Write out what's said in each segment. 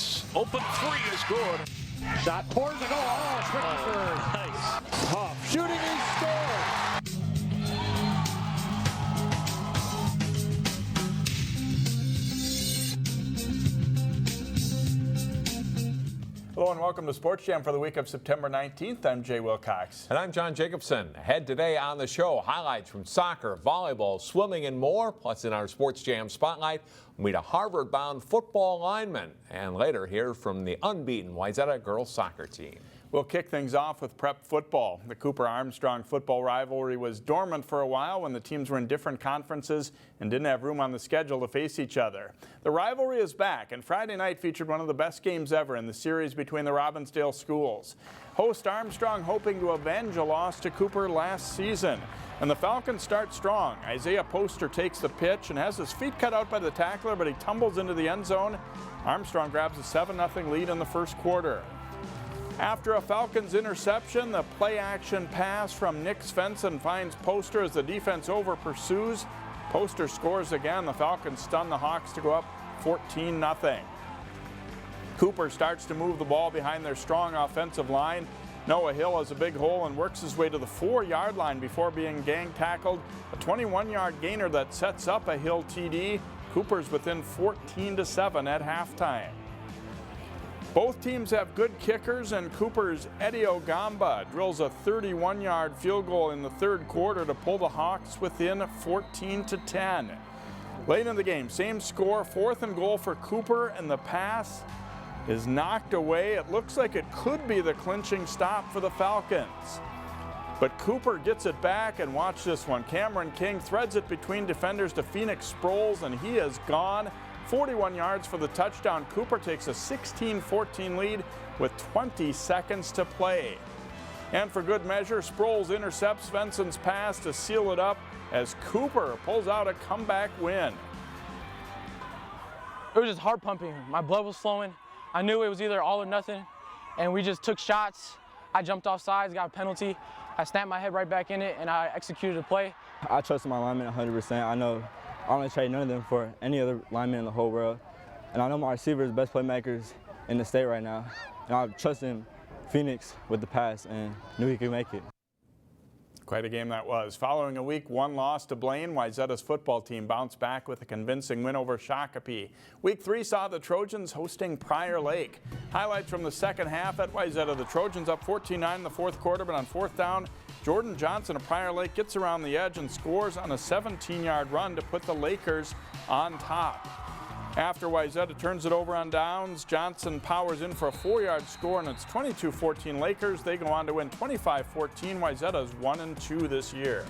It's open three is good. Shot pours the goal. Oh, Schwickenberg. Nice. Tough shooting is scored. Hello and welcome to Sports Jam for the week of September 19th. I'm Jay Wilcox. And I'm John Jacobson. Ahead today on the show, highlights from soccer, volleyball, swimming, and more. Plus in our Sports Jam spotlight, we'll meet a Harvard-bound football lineman. And later, hear from the unbeaten Wayzata girls soccer team. We'll kick things off with prep football. The Cooper-Armstrong football rivalry was dormant for a while when the teams were in different conferences and didn't have room on the schedule to face each other. The rivalry is back, and Friday night featured one of the best games ever in the series between the Robbinsdale schools. Host Armstrong hoping to avenge a loss to Cooper last season. And the Falcons start strong. Isaiah Poster takes the pitch and has his feet cut out by the tackler, but he tumbles into the end zone. Armstrong grabs a 7-0 lead in the first quarter. After a Falcons interception, the play-action pass from Nick Svensson finds Poster as the defense over-pursues. Poster scores again. The Falcons stun the Hawks to go up 14-0. Cooper starts to move the ball behind their strong offensive line. Noah Hill has a big hole and works his way to the 4-yard line before being gang tackled. A 21-yard gainer that sets up a Hill TD. Cooper's within 14-7 at halftime. Both teams have good kickers, and Cooper's Eddie Ogamba drills a 31-yard field goal in the third quarter to pull the Hawks within 14-10. Late in the game, same score, 4th and goal for Cooper, and the pass is knocked away. It looks like it could be the clinching stop for the Falcons. But Cooper gets it back, and watch this one. Cameron King threads it between defenders to Phoenix Sproles, and he is gone. 41 yards for the touchdown. Cooper takes a 16-14 lead with 20 seconds to play. And for good measure, Sproles intercepts Svensson's pass to seal it up as Cooper pulls out a comeback win. It was just heart pumping. My blood was flowing. I knew it was either all or nothing, and we just took shots. I jumped off sides, got a penalty. I snapped my head right back in it, and I executed the play. I trust my linemen 100%. I know I don't trade none of them for any other lineman in the whole world. And I know my receivers are the best playmakers in the state right now. And I trust in Phoenix with the pass and knew he could make it. Quite a game that was. Following a Week 1 loss to Blaine, Wayzata's football team bounced back with a convincing win over Shakopee. Week 3 saw the Trojans hosting Prior Lake. Highlights from the second half at Wayzata. The Trojans up 14-9 in the fourth quarter, but on fourth down, Jordan Johnson of Prior Lake gets around the edge and scores on a 17-yard run to put the Lakers on top. After Wayzata turns it over on downs, Johnson powers in for a 4-yard score, and it's 22-14 Lakers. They go on to win 25-14. Wayzata is 1-2 this year.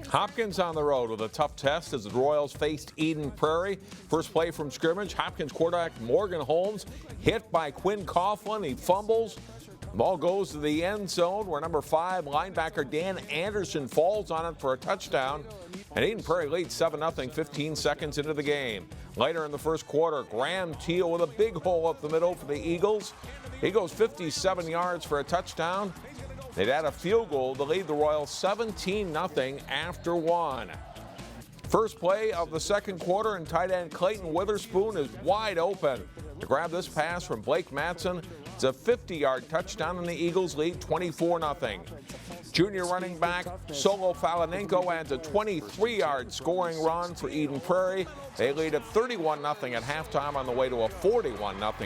Hopkins on the road with a tough test as the Royals faced Eden Prairie. First play from scrimmage, Hopkins quarterback Morgan Holmes hit by Quinn Coughlin. He fumbles. The ball goes to the end zone where number 5 linebacker Dan Anderson falls on it for a touchdown. And Eden Prairie leads 7-0, 15 seconds into the game. Later in the first quarter, Graham Teal with a big hole up the middle for the Eagles. He goes 57 yards for a touchdown. They'd add a field goal to lead the Royals 17-0 after 1. First play of the second quarter, and tight end Clayton Witherspoon is wide open to grab this pass from Blake Matson. It's a 50-yard touchdown, and the Eagles lead 24-0. Junior running back Solo Falanenko adds a 23-yard scoring run for Eden Prairie. They lead at 31-0 at halftime on the way to a 41-0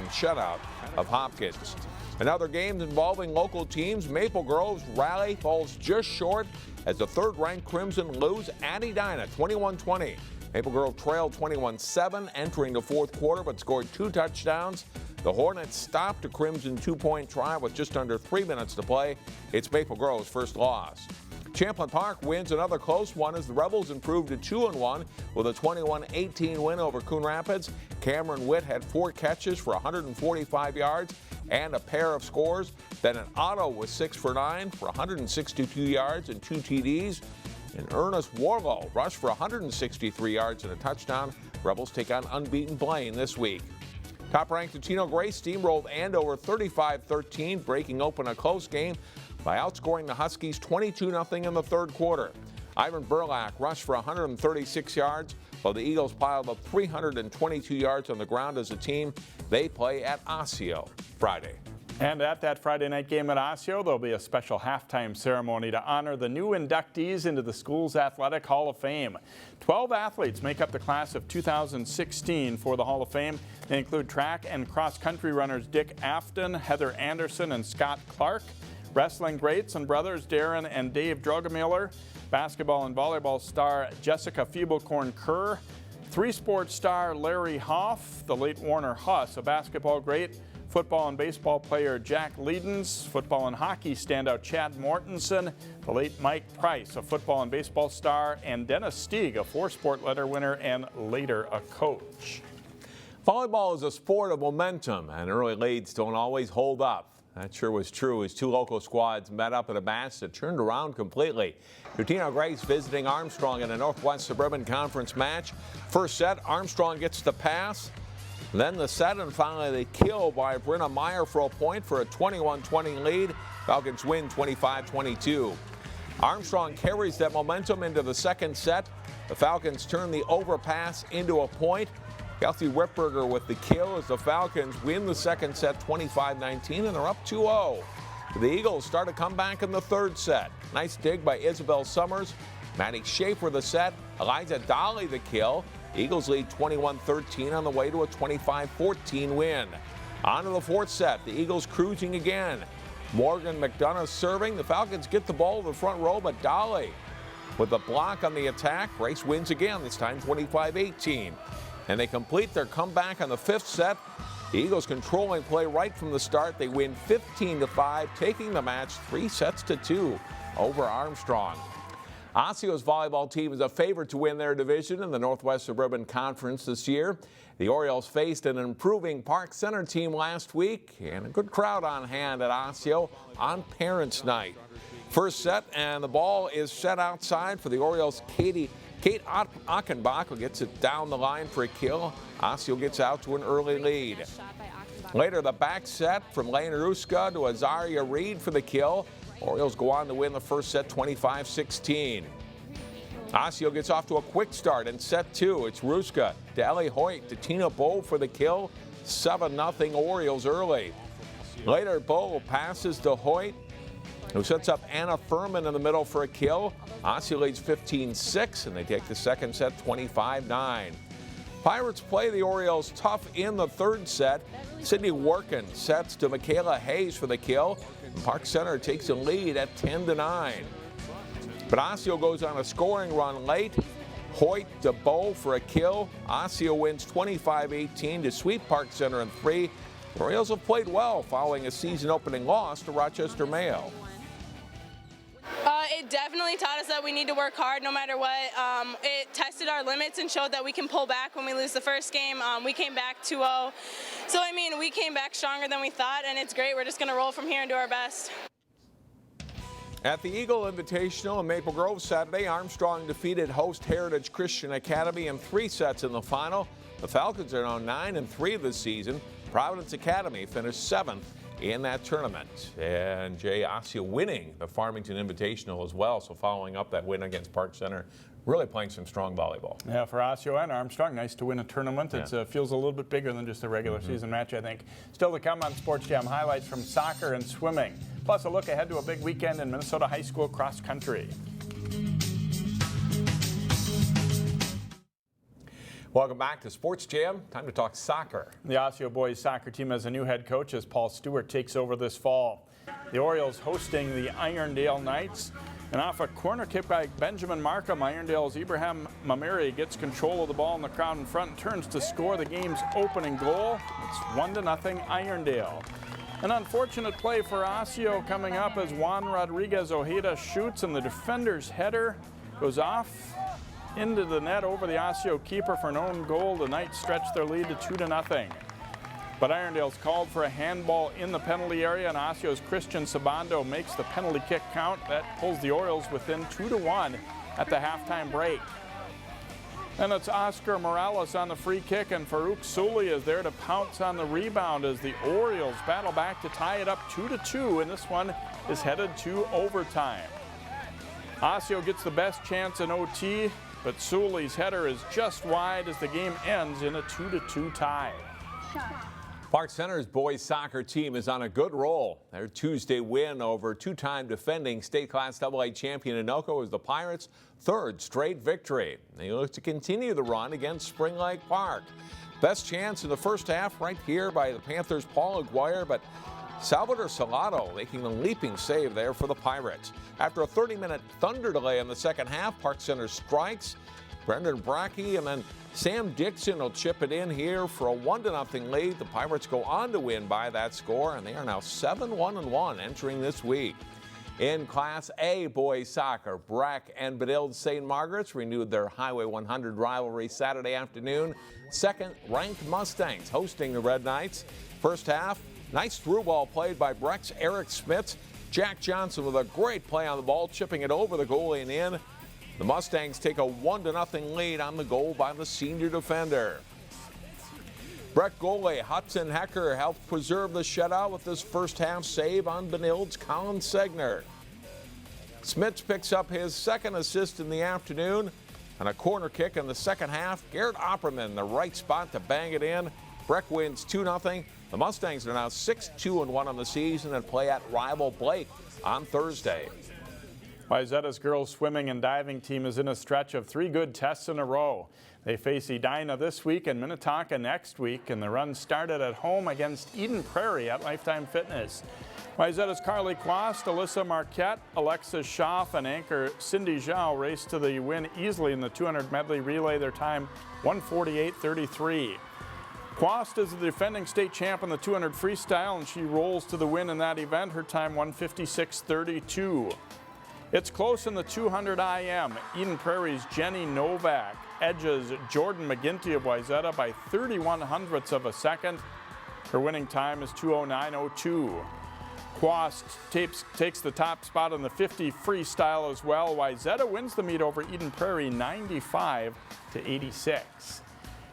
shutout of Hopkins. Another game involving local teams. Maple Grove's rally falls just short as the third-ranked Crimson lose at Edina 21-20. Maple Grove trailed 21-7 entering the fourth quarter, but scored 2 touchdowns. The Hornets stopped a Crimson 2-point try with just under 3 minutes to play. It's Maple Grove's first loss. Champlin Park wins another close one as the Rebels improved to 2-1 with a 21-18 win over Coon Rapids. Cameron Witt had 4 catches for 145 yards and a pair of scores. Then an Otto was 6 for 9 for 162 yards and 2 TDs. And Ernest Warlow rushed for 163 yards and a touchdown. Rebels take on unbeaten Blaine this week. Top-ranked Tino Gray steamrolled Andover 35-13, breaking open a close game by outscoring the Huskies 22-0 in the third quarter. Ivan Burlak rushed for 136 yards. While the Eagles piled up 322 yards on the ground as a team, they play at Osseo Friday. And at that Friday night game at Osseo, there'll be a special halftime ceremony to honor the new inductees into the school's Athletic Hall of Fame. 12 athletes make up the class of 2016 for the Hall of Fame. They include track and cross-country runners Dick Afton, Heather Anderson, and Scott Clark, wrestling greats and brothers Darren and Dave Drogemiller, basketball and volleyball star Jessica Fiebelkorn-Kerr, three-sport star Larry Hoff, the late Warner Huss, a basketball great, football and baseball player Jack Leedens, football and hockey standout Chad Mortensen, the late Mike Price, a football and baseball star, and Dennis Stieg, a four-sport letter winner and later a coach. Volleyball is a sport of momentum, and early leads don't always hold up. That sure was true as two local squads met up at a match that turned around completely. Utino Grace visiting Armstrong in a Northwest Suburban Conference match. First set, Armstrong gets the pass. Then the set, and finally the kill by Brenna Meyer for a point for a 21-20 lead. Falcons win 25-22. Armstrong carries that momentum into the second set. The Falcons turn the overpass into a point. Kelsey Whitberger with the kill as the Falcons win the second set 25-19, and they're up 2-0. The Eagles start a comeback in the third set. Nice dig by Isabel Summers. Maddie Schaefer the set. Eliza Dolly the kill. Eagles lead 21-13 on the way to a 25-14 win. On to the fourth set. The Eagles cruising again. Morgan McDonough serving. The Falcons get the ball to the front row, but Dolly with a block on the attack. Grace wins again, this time 25-18. And they complete their comeback on the fifth set. The Eagles controlling play right from the start. They win 15-5, taking the match 3-2 over Armstrong. Osseo's volleyball team is a favorite to win their division in the Northwest Suburban Conference this year. The Orioles faced an improving Park Center team last week, and a good crowd on hand at Osseo on Parents' Night. First set, and the ball is set outside for the Orioles. Kate Achenbach will gets it down the line for a kill. Osseo gets out to an early lead. Later, the back set from Lane Ruska to Azaria Reed for the kill. Orioles go on to win the first set 25-16. Osseo gets off to a quick start in set two. It's Ruska to Ellie Hoyt to Tina Bowe for the kill. 7-0 Orioles early. Later, Bowe passes to Hoyt, who sets up Anna Furman in the middle for a kill. Osseo leads 15-6, and they take the second set 25-9. Pirates play the Orioles tough in the third set. Sydney Workin sets to Michaela Hayes for the kill. Park Center takes a lead at 10-9. But Osseo goes on a scoring run late. Hoyt to Bowe for a kill. Osseo wins 25-18 to sweep Park Center in 3. The Orioles have played well following a season-opening loss to Rochester Mayo. It definitely taught us that we need to work hard no matter what. It tested our limits and showed that we can pull back when we lose the first game. We came back 2-0. So, I mean, we came back stronger than we thought, and it's great. We're just going to roll from here and do our best. At the Eagle Invitational in Maple Grove Saturday, Armstrong defeated host Heritage Christian Academy in 3 sets in the final. The Falcons are now 9-3 this season. Providence Academy finished 7th in that tournament. And Jay, Osseo winning the Farmington Invitational as well. So following up that win against Park Center, really playing some strong volleyball. Yeah, for Osseo and Armstrong, nice to win a tournament. It feels a little bit bigger than just a regular season match, I think. Still to come on Sports Jam, highlights from soccer and swimming. Plus a look ahead to a big weekend in Minnesota high school cross country. Welcome back to Sports Jam. Time to talk soccer. The Osseo boys soccer team has a new head coach as Paul Stewart takes over this fall. The Orioles hosting the Irondale Knights. And off a corner kick by Benjamin Markham, Irondale's Ibrahim Mamiri gets control of the ball in the crowd in front and turns to score the game's opening goal. It's 1-0 Irondale. An unfortunate play for Osseo coming up as Juan Rodriguez Ojeda shoots, and the defender's header goes off into the net over the Osseo keeper for an own goal. The Knights stretch their lead to 2-0. But Irondale's called for a handball in the penalty area, and Osseo's Christian Sabando makes the penalty kick count. That pulls the Orioles within 2-1 at the halftime break. And it's Oscar Morales on the free kick, and Farouk Souli is there to pounce on the rebound as the Orioles battle back to tie it up 2-2, and this one is headed to overtime. Osseo gets the best chance in OT. but Sully's header is just wide as the game ends in a 2-2 tie. Park Center's boys soccer team is on a good roll. Their Tuesday win over two-time defending state class AA champion Anoka was the Pirates' third straight victory. They look to continue the run against Spring Lake Park. Best chance in the first half right here by the Panthers' Paul Aguirre, but Salvador Salado making a leaping save there for the Pirates. After a 30-minute thunder delay in the second half, Park Center strikes. Brendan Brackey and then Sam Dixon will chip it in here for a 1-0 lead. The Pirates go on to win by that score, and they are now 7-1-1 entering this week. In Class A boys soccer, Breck and Benilde-St. Margaret's renewed their Highway 100 rivalry Saturday afternoon. Second-ranked Mustangs hosting the Red Knights. First half, nice through ball played by Breck's Eric Smits. Jack Johnson with a great play on the ball, chipping it over the goalie and in. The Mustangs take a 1-0 lead on the goal by the senior defender. Breck goalie Hudson Hecker helped preserve the shutout with this first half save on Benilde's Colin Segner. Smits picks up his second assist in the afternoon. On a corner kick in the second half, Garrett Opperman in the right spot to bang it in. Breck wins 2-0. The Mustangs are now 6-2-1 on the season and play at rival Blake on Thursday. Wayzata's girls swimming and diving team is in a stretch of 3 good tests in a row. They face Edina this week and Minnetonka next week, and the run started at home against Eden Prairie at Lifetime Fitness. Wayzata's Carly Quast, Alyssa Marquette, Alexis Schaff, and anchor Cindy Zhao raced to the win easily in the 200 medley relay, their time 1:48.33. Quast is the defending state champ in the 200 freestyle, and she rolls to the win in that event, her time 1:56.32. It's close in the 200 IM. Eden Prairie's Jenny Novak edges Jordan McGinty of Wayzata by 31 hundredths of a second. Her winning time is 2:09.02. Quast takes the top spot in the 50 freestyle as well. Wayzata wins the meet over Eden Prairie 95-86.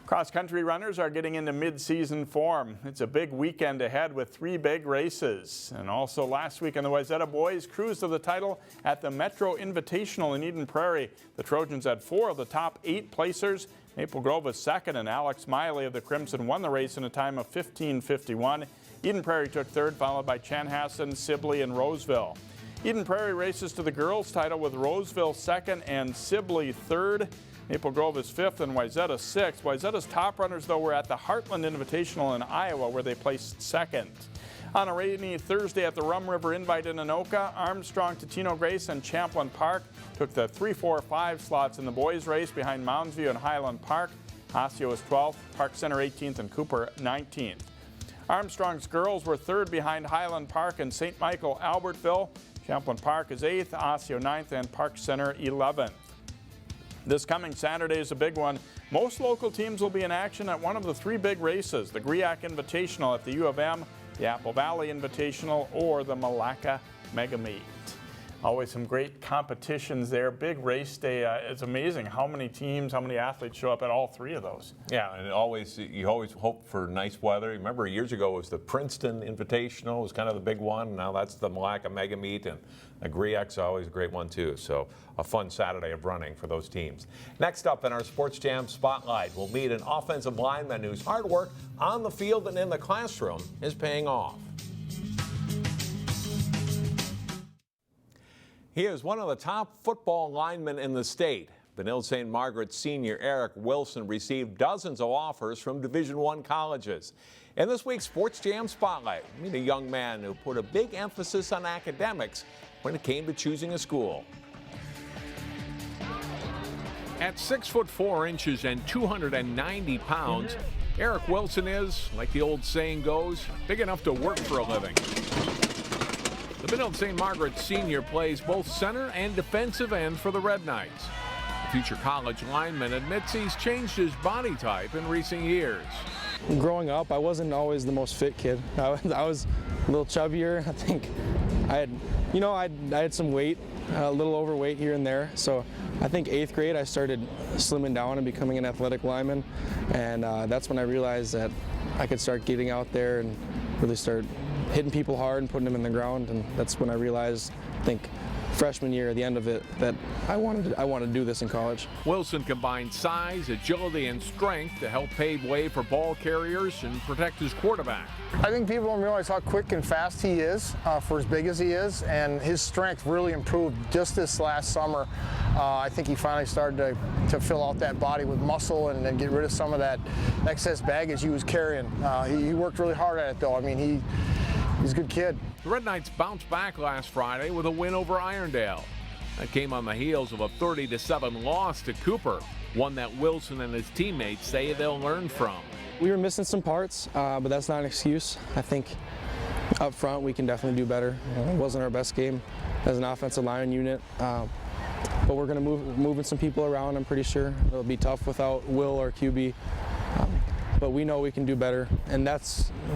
Cross-country runners are getting into mid-season form. It's a big weekend ahead with 3 big races. And also last weekend, the Wayzata boys cruised to the title at the Metro Invitational in Eden Prairie. The Trojans had 4 of the top 8 placers. Maple Grove was second, and Alex Miley of the Crimson won the race in a time of 15:51. Eden Prairie took third, followed by Chanhassen, Sibley, and Roseville. Eden Prairie races to the girls' title with Roseville second and Sibley third. Maple Grove is 5th and Wayzata 6th. Wayzata's top runners, though, were at the Heartland Invitational in Iowa, where they placed 2nd. On a rainy Thursday at the Rum River Invite in Anoka, Armstrong, Totino Grace, and Champlin Park took the 3, 4, 5 slots in the boys' race behind Moundsview and Highland Park. Osseo was 12th, Park Center 18th, and Cooper 19th. Armstrong's girls were 3rd behind Highland Park and St. Michael Albertville. Champlin Park is 8th, Osseo 9th, and Park Center 11th. This coming Saturday is a big one. Most local teams will be in action at one of the 3 big races, the Griac Invitational at the U of M, the Apple Valley Invitational, or the Malacca Mega Meet. Always some great competitions there. Big race day. It's amazing how many teams, how many athletes show up at all 3 of those. Yeah, and you always hope for nice weather. Remember years ago it was the Princeton Invitational, was kind of the big one. Now that's the Malacca Mega Meet, and the Griac's always a great one too. So a fun Saturday of running for those teams. Next up in our Sports Jam Spotlight, we'll meet an offensive lineman whose hard work on the field and in the classroom is paying off. He is one of the top football linemen in the state. Benilde-St. Margaret senior Eric Wilson received dozens of offers from Division I colleges. In this week's Sports Jam Spotlight, we meet a young man who put a big emphasis on academics when it came to choosing a school. At 6'4" and 290 pounds, Eric Wilson is, like the old saying goes, big enough to work for a living. The Benilde-St. Margaret senior plays both center and defensive end for the Red Knights. The future college lineman admits he's changed his body type in recent years. Growing up, I wasn't always the most fit kid. I was a little chubbier. I think I had some weight, a little overweight here and there. So I think 8th grade I started slimming down and becoming an athletic lineman, and that's when I realized that I could start getting out there and really start hitting people hard and putting them in the ground, and that's when I realized, I think freshman year, at the end of it, that I wanted to do this in college. Wilson combined size, agility, and strength to help pave way for ball carriers and protect his quarterback. I think people don't realize how quick and fast he is for as big as he is, and his strength really improved just this last summer. I think he finally started to fill out that body with muscle and then get rid of some of that excess baggage he was carrying. He worked really hard at it, though. I mean, he's a good kid. The Red Knights bounced back last Friday with a win over Irondale. That came on the heels of a 30-7 loss to Cooper, one that Wilson and his teammates say they'll learn from. We were missing some parts, but that's not an excuse. I think up front we can definitely do better. It wasn't our best game as an offensive line unit, but we're going to moving some people around. I'm pretty sure it'll be tough without Will or QB, but we know we can do better, and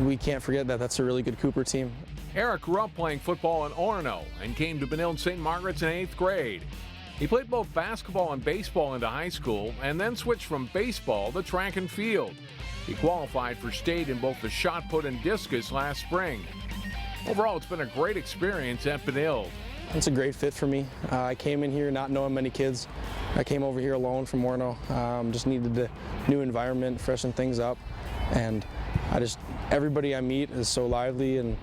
we can't forget that that's a really good Cooper team. Eric grew up playing football in Orono and came to Benilde-St. Margaret's in 8th grade. He played both basketball and baseball into high school and then switched from baseball to track and field. He qualified for state in both the shot put and discus last spring. Overall, it's been a great experience at Benilde. It's a great fit for me. I came in here not knowing many kids. I came over here alone from Orono. Just needed a new environment, freshen things up, and everybody I meet is so lively, and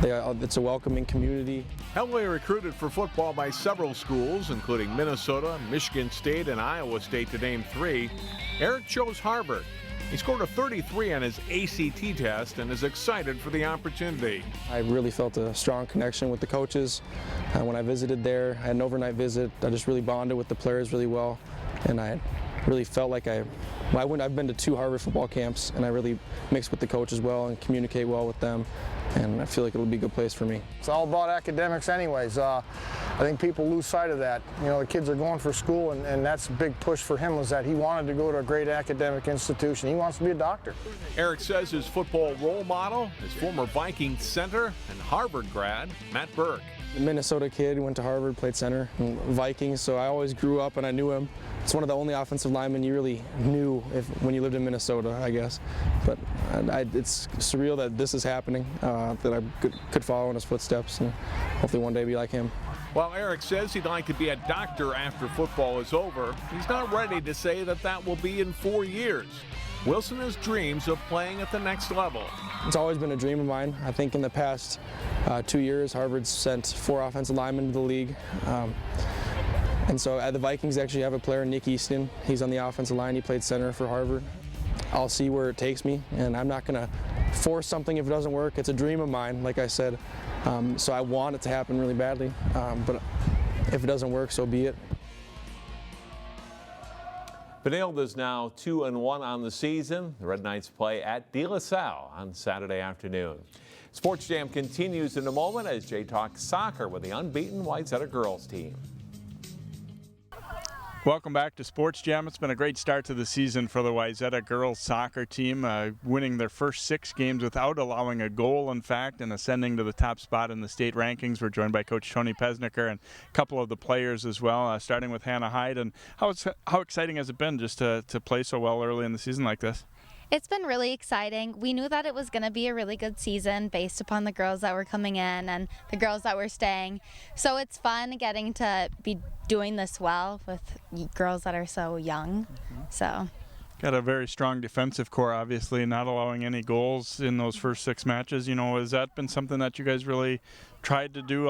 it's a welcoming community. Heavily recruited for football by several schools, including Minnesota, Michigan State, and Iowa State, to name 3, Eric chose Harvard. He scored a 33 on his ACT test and is excited for the opportunity. I really felt a strong connection with the coaches. When I visited there, I had an overnight visit. I just really bonded with the players really well, and I really felt like I've been to 2 Harvard football camps, and I really mixed with the coaches well and communicate well with them, and I feel like it'll be a good place for me. It's all about academics anyways. I think people lose sight of that. You know, the kids are going for school, and that's a big push for him, was that he wanted to go to a great academic institution. He wants to be a doctor. Eric says his football role model is former Vikings center and Harvard grad Matt Burke. A Minnesota kid, went to Harvard, played center, and Vikings, so I always grew up and I knew him. It's one of the only offensive linemen you really knew when you lived in Minnesota, I guess. But it's surreal that this is happening, that I could follow in his footsteps and hopefully one day be like him. While Eric says he'd like to be a doctor after football is over, he's not ready to say that will be in 4 years. Wilson has dreams of playing at the next level. It's always been a dream of mine. I think in the past 2 years, Harvard's sent 4 offensive linemen to the league. And so the Vikings actually have a player, Nick Easton. He's on the offensive line. He played center for Harvard. I'll see where it takes me, and I'm not going to force something if it doesn't work. It's a dream of mine, like I said. So I want it to happen really badly. But if it doesn't work, so be it. Benilde is now 2-1 on the season. The Red Knights play at De La Salle on Saturday afternoon. Sports Jam continues in a moment as Jay talks soccer with the unbeaten Wayzata girls team. Welcome back to Sports Jam. It's been a great start to the season for the Wayzata girls soccer team, winning their first 6 games without allowing a goal, in fact, and ascending to the top spot in the state rankings. We're joined by Coach Tony Peszneker and a couple of the players as well, starting with Hannah Hyde. And how exciting has it been just to play so well early in the season like this? It's been really exciting. We knew that it was going to be a really good season based upon the girls that were coming in and the girls that were staying. So it's fun getting to be doing this well with girls that are so young. So got a very strong defensive core, obviously, not allowing any goals in those first 6 matches. You know, has that been something that you guys really tried to do,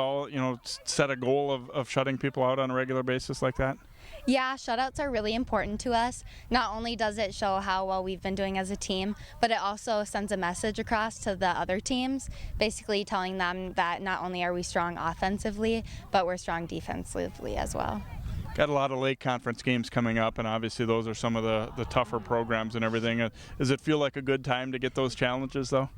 set a goal of shutting people out on a regular basis like that? Yeah, shutouts are really important to us. Not only does it show how well we've been doing as a team, but it also sends a message across to the other teams, basically telling them that not only are we strong offensively, but we're strong defensively as well. Got a lot of late conference games coming up, and obviously those are some of the tougher programs and everything. Does it feel like a good time to get those challenges, though?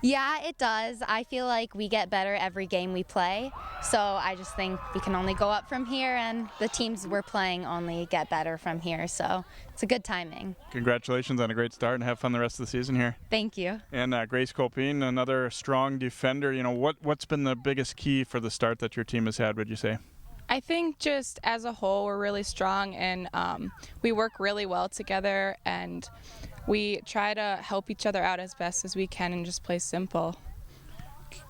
Yeah, it does. I feel like we get better every game we play, so I just think we can only go up from here, and the teams we're playing only get better from here, so it's a good timing. Congratulations on a great start, and have fun the rest of the season here. Thank you. And Grace Kolpin, another strong defender. You know, what's been the biggest key for the start that your team has had, would you say? I think just as a whole, we're really strong, and we work really well together, and we try to help each other out as best as we can and just play simple.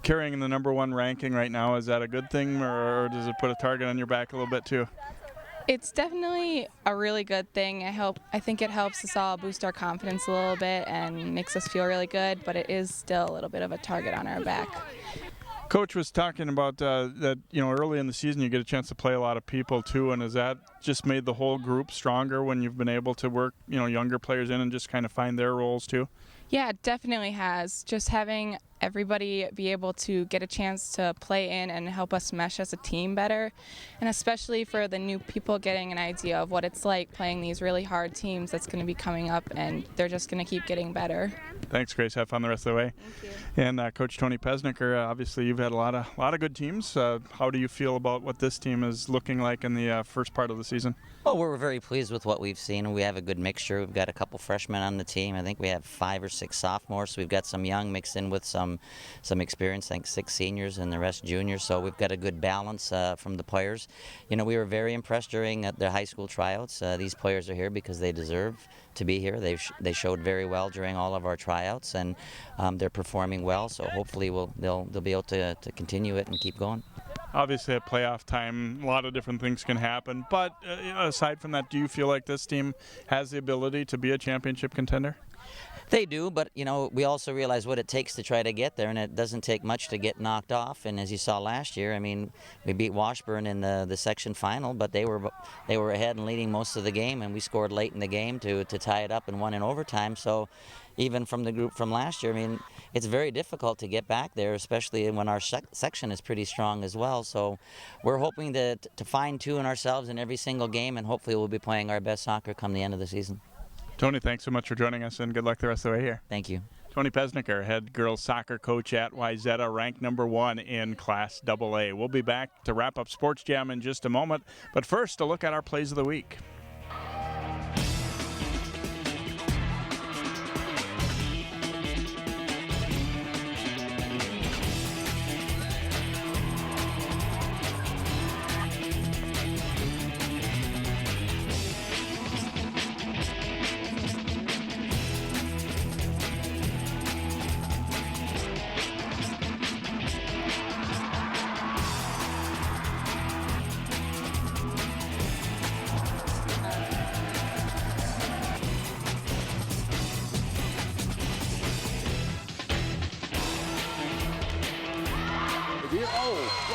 carrying the #1 ranking right now, is that a good thing, or does it put a target on your back a little bit too? It's definitely a really good thing. I think it helps us all boost our confidence a little bit and makes us feel really good, but it is still a little bit of a target on our back. Coach was talking about that, early in the season you get a chance to play a lot of people too, and has that just made the whole group stronger when you've been able to work, younger players in and just kind of find their roles too? Yeah, it definitely has. Just having everybody be able to get a chance to play in and help us mesh as a team better, and especially for the new people getting an idea of what it's like playing these really hard teams that's going to be coming up, and they're just going to keep getting better. Thanks, Grace. Have fun the rest of the way. Thank you. And Coach Tony Peszneker, obviously you've had a lot of good teams. How do you feel about what this team is looking like in the first part of the season? Well, we're very pleased with what we've seen. We have a good mixture. We've got a couple freshmen on the team. I think we have 5 or 6 sophomores. So we've got some young mixed in with some experience, I think 6 seniors and the rest juniors. So we've got a good balance from the players. We were very impressed during the high school tryouts. These players are here because they deserve to be here. They showed very well during all of our tryouts, and they're performing well. So hopefully they'll be able to continue it and keep going. Obviously at playoff time, a lot of different things can happen. But aside from that, do you feel like this team has the ability to be a championship contender? They do, but we also realize what it takes to try to get there, and it doesn't take much to get knocked off. And as you saw last year, we beat Washburn in the section final, but they were ahead and leading most of the game, and we scored late in the game to tie it up and won in overtime. So even from the group from last year, it's very difficult to get back there, especially when our section is pretty strong as well. So we're hoping to fine-tune ourselves in every single game, and hopefully we'll be playing our best soccer come the end of the season. Tony, thanks so much for joining us, and good luck the rest of the way here. Thank you. Tony Peszneker, head girls soccer coach at Wayzata, ranked #1 in Class AA. We'll be back to wrap up Sports Jam in just a moment, but first, a look at our plays of the week.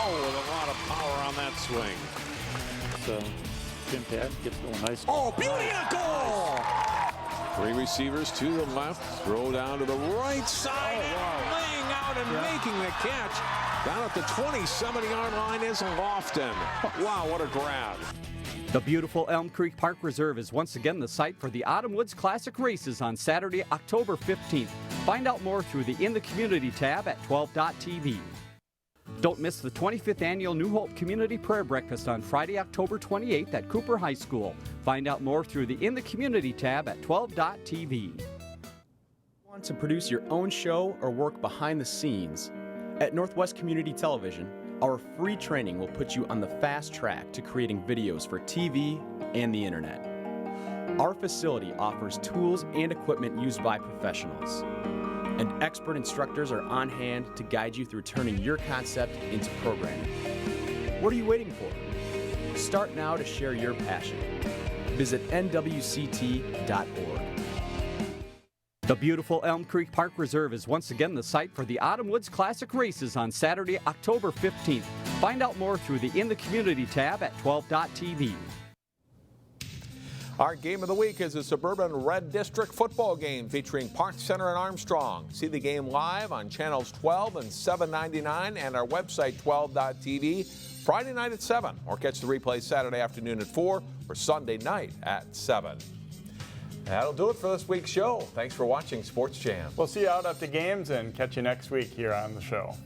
With a lot of power on that swing. So Tim Pad gets going nice. Oh, beauty and goal! 3 receivers to the left, throw down to the right side, laying out and making the catch. Down at the 27-yard line is Lofton. Wow, what a grab. The beautiful Elm Creek Park Reserve is once again the site for the Autumn Woods Classic races on Saturday, October 15th. Find out more through the In the Community tab at 12.tv. Don't miss the 25th Annual New Hope Community Prayer Breakfast on Friday, October 28th at Cooper High School. Find out more through the In the Community tab at 12.tv. Want to produce your own show or work behind the scenes? At Northwest Community Television, our free training will put you on the fast track to creating videos for TV and the internet. Our facility offers tools and equipment used by professionals, and expert instructors are on hand to guide you through turning your concept into programming. What are you waiting for? Start now to share your passion. Visit nwct.org. The beautiful Elm Creek Park Reserve is once again the site for the Autumn Woods Classic races on Saturday, October 15th. Find out more through the In the Community tab at 12.tv. Our game of the week is a Suburban Red District football game featuring Park Center and Armstrong. See the game live on channels 12 and 799 and our website 12.tv Friday night at 7, or catch the replay Saturday afternoon at 4 or Sunday night at 7. That'll do it for this week's show. Thanks for watching Sports Jam. We'll see you out at the games and catch you next week here on the show.